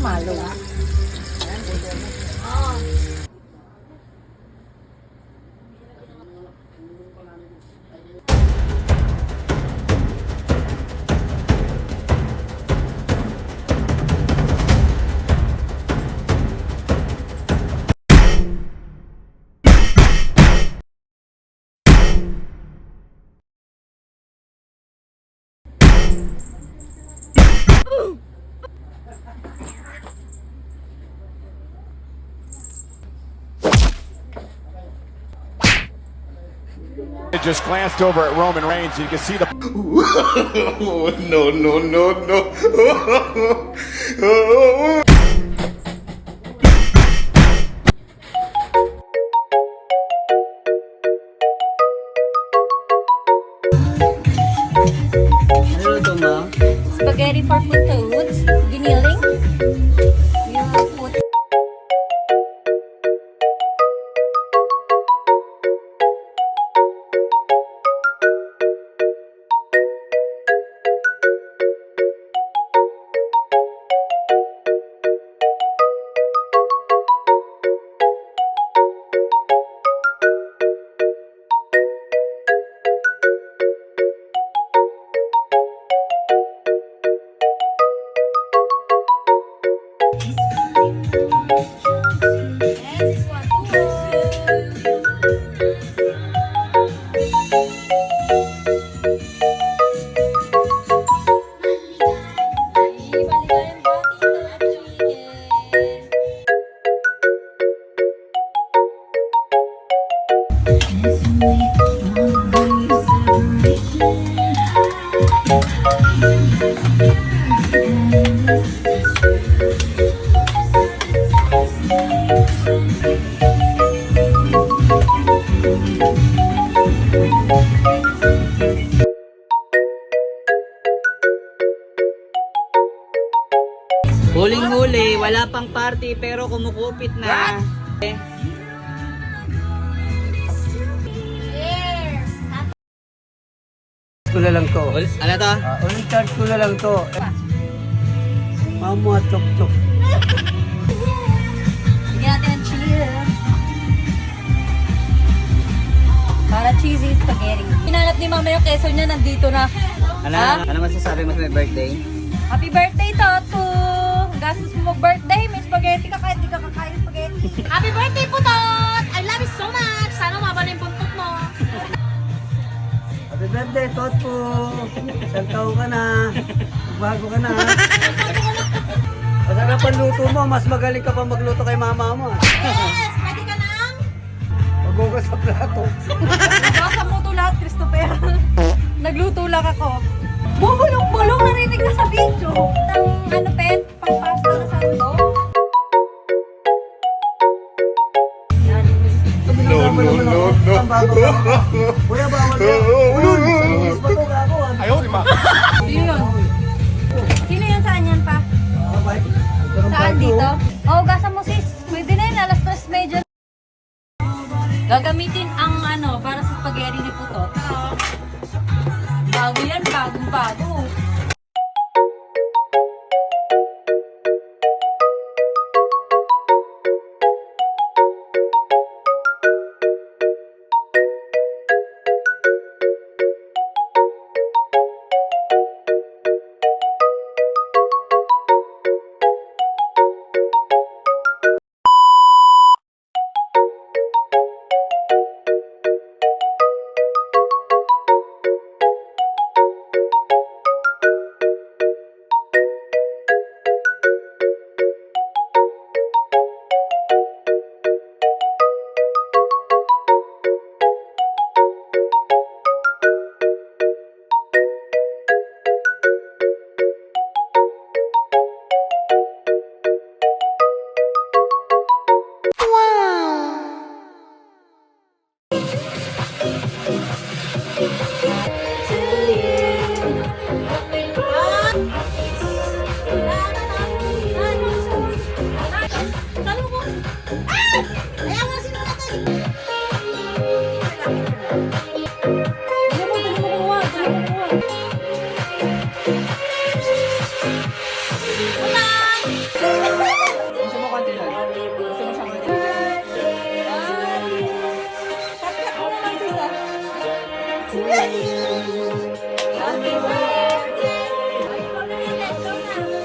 pumalo. Just glanced over at Roman Reigns. You can see the. No, no, no, no. Ano to, ma? Spaghetti for putots, giniling. Yung put. Huling-huli, wala pang party pero kumukupit na. Ko na lang to. Ano to? Ulit charge ko na lang to. Mamo at tok-tok. Bigyan natin ng cheer. Para cheesy spaghetti. Hinanap ni mama yung keso niya, nandito na. Ano masasabi mo sa may birthday? Happy birthday, Toto! Ang gastos mo mag-birthday, may spaghetti ka kahit di ka kakain spaghetti. Happy birthday, Putot! I love you so much! Sana mabala yung buntot mo. Happy birthday, Toto! Isang taon ka na. Bago ka na. Masarap ang luto mo. Mas magaling ka pa magluto kay mama mo. Yes! Pwede ka nang? Maghugas sa plato. Nabasa mo ito lahat, Christopher. Nagluto lang ako. Bubulong-bulong, narinig na sa video. Ng ano, pet, pang pasta na sando. No, no, no, no. Kuya, bawal ka. Ulul! Sa pa to gago. Ayaw, di ba? Sino yun? Sino yun? Saan yan pa? Saan dito? Oo, gasa mo sis. Pwede na yun, alas 3:30. Gagamitin ang ano, para sa spaghetti ni Putot. Bago yan, bagong-bago. Gusto mo konti lang? Gusto mo siyang konti? Cut mo na lang, sis, ah. Happy birthday! Ay, ikaw na yun, let's go na.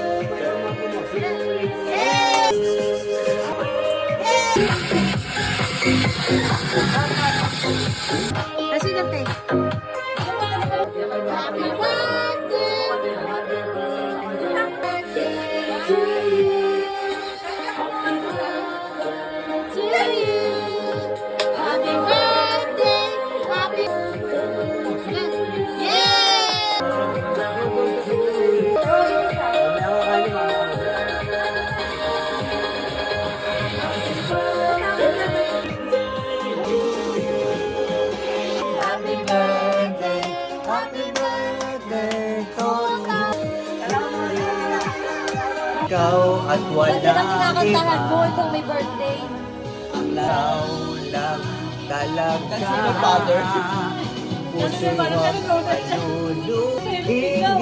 Kasi gante. Happy birthday! Happy birthday to you. To you. Happy birthday! Happy yeah! Happy birthday, happy birthday to you. Ikaw at Ganda ng walang kinakantahan mo iba. itong may birthday. Ikaw lang talaga. Sino, father? Puso Kasi parang nanonood siya.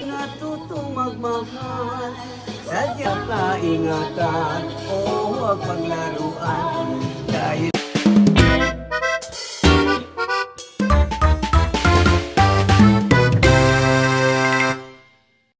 Natutong magmahal, sadyang kaingatan o huwag paglaruan.